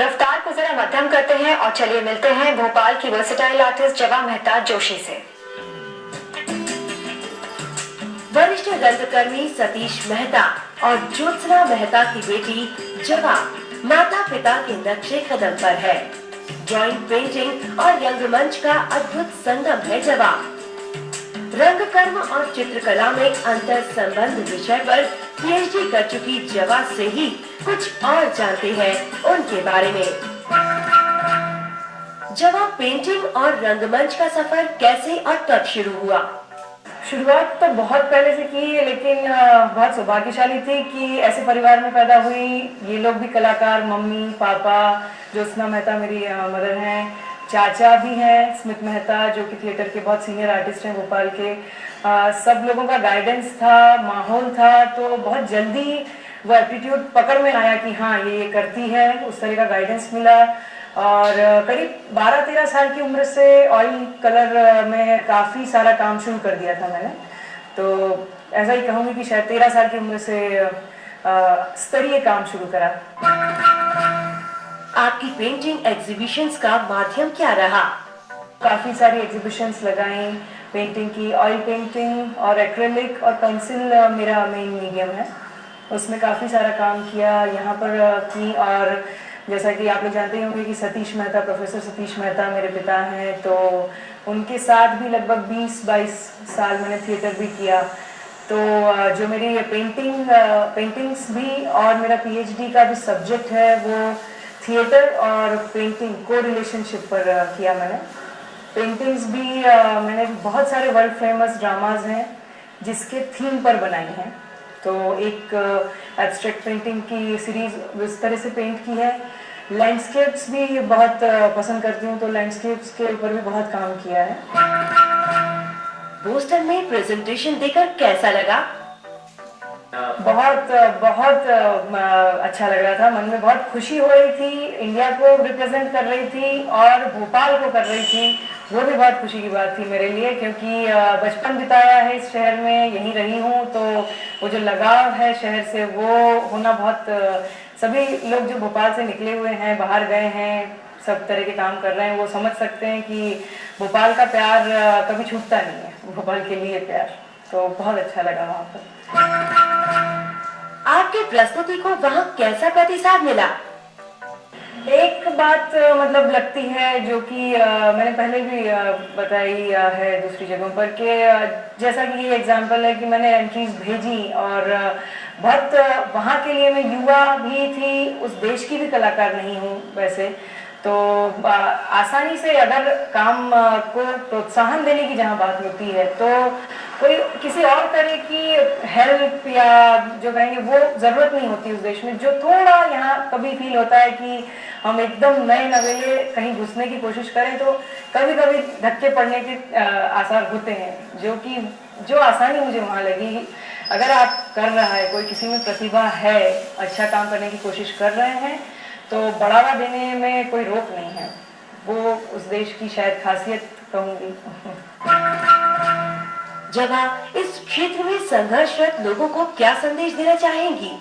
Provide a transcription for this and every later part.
रफ्तार को जरा मध्यम करते हैं और चलिए मिलते हैं भोपाल की वर्सेटाइल आर्टिस्ट जवा मेहता जोशी से। वरिष्ठ रंगकर्मी सतीश मेहता और ज्योत्सना मेहता की बेटी जवा माता पिता के नक्शे कदम पर है। ड्राइंग, पेंटिंग और रंगमंच का अद्भुत संगम है जवा। रंगकर्म और चित्रकला में अंतर संबंध विषय पर पीएचडी कर चुकी जवा से ही कुछ और जानते हैं उनके बारे में। जवा, पेंटिंग और रंगमंच का सफर कैसे और कब शुरू हुआ? शुरुआत तो बहुत पहले से की है, लेकिन बहुत सौभाग्यशाली थी कि ऐसे परिवार में पैदा हुई। ये लोग भी कलाकार, मम्मी पापा, ज्योत्सना मेहता मेरी मदर हैं, चाचा भी हैं स्मित मेहता जो कि थिएटर के बहुत सीनियर आर्टिस्ट हैं भोपाल के। सब लोगों का गाइडेंस था, माहौल था, तो बहुत जल्दी वो एप्टीट्यूड पकड़ में आया कि हाँ ये करती है। उस तरह का गाइडेंस मिला और करीब 12-13 साल की उम्र से ऑयल कलर में काफ़ी सारा काम शुरू कर दिया था मैंने। तो ऐसा ही कहूँगी कि शायद 13 साल की उम्र से स्तरीय काम शुरू करा। आपकी पेंटिंग एग्जीबिशंस का माध्यम क्या रहा? काफ़ी सारी एग्जीबिशंस लगाई पेंटिंग की। ऑयल पेंटिंग और एक्रेलिक और पेंसिल मेरा मेन मीडियम है, उसमें काफ़ी सारा काम किया यहाँ पर की। और जैसा कि आप लोग जानते होंगे कि सतीश मेहता, प्रोफेसर सतीश मेहता मेरे पिता हैं, तो उनके साथ भी लगभग 20-22 साल मैंने थिएटर भी किया। तो जो मेरी पेंटिंग्स भी और मेरा पीएचडी का भी सब्जेक्ट है वो थिएटर और पेंटिंग को रिलेशनशिप पर किया मैंने। पेंटिंग्स भी मैंने बहुत सारे वर्ल्ड फेमस ड्रामाज हैं जिसके थीम पर बनाई हैं। तो एक एब्स्ट्रैक्ट पेंटिंग की सीरीज इस तरह से पेंट की है। लैंडस्केप्स भी बहुत पसंद करती हूँ, तो लैंडस्केप्स के ऊपर भी बहुत काम किया है। बोस्टन में प्रेजेंटेशन देकर कैसा लगा? बहुत अच्छा लग रहा था, मन में बहुत खुशी हो रही थी। इंडिया को रिप्रेजेंट कर रही थी और भोपाल को कर रही थी, वो भी बहुत खुशी की बात थी मेरे लिए, क्योंकि बचपन बिताया है इस शहर में, यहीं रही हूँ, तो वो जो लगाव है शहर से वो होना बहुत। सभी लोग जो भोपाल से निकले हुए हैं, बाहर गए हैं, सब तरह के काम कर रहे हैं, वो समझ सकते हैं कि भोपाल का प्यार कभी छूटता नहीं है, भोपाल के लिए प्यार। तो बहुत अच्छा लगा वहाँ पर। आपकी प्रस्तुति को वहाँ कैसा प्रतिसाद मिला? एक बात मतलब लगती है जो कि मैंने पहले भी बताई है दूसरी जगहों पर, कि जैसा कि ये एग्जांपल है कि मैंने एंट्रीज भेजी और बहुत वहाँ के लिए मैं युवा भी थी, उस देश की भी कलाकार नहीं हूँ वैसे, तो आसानी से अगर काम को प्रोत्साहन देने की जहाँ बात होती है तो कोई किसी और तरह की हेल्प या जो कहेंगे वो ज़रूरत नहीं होती उस देश में। जो थोड़ा यहाँ कभी फील होता है कि हम एकदम नए नवेले कहीं घुसने की कोशिश करें तो कभी कभी धक्के पड़ने के आसार होते हैं, जो आसानी मुझे वहाँ लगी। अगर आप कर रहा है, कोई किसी में प्रतिभा है, अच्छा काम करने की कोशिश कर रहे हैं, तो बढ़ावा देने में कोई रोक नहीं है। वो उस देश की शायद खासियत कहूँगी। जब आप इस क्षेत्र में संघर्षरत लोगों को क्या संदेश देना चाहेंगी?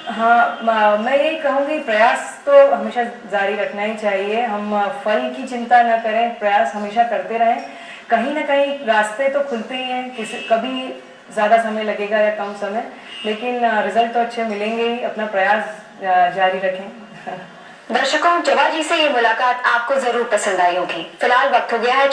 हाँ, मैं यही कहूँगी, प्रयास तो हमेशा जारी रखना ही चाहिए। हम फल की चिंता न करें, प्रयास हमेशा करते रहें। कहीं ना कहीं रास्ते तो खुलते ही हैं, कभी ज़्यादा समय लगेगा या कम समय, लेकिन रिजल्ट तो अच्छे मिलेंगे ही। अपना प्रयास जारी रखें। दर्शकों, जवा जी से ये मुलाकात आपको जरूर पसंद आई होगी। फिलहाल वक्त हो गया है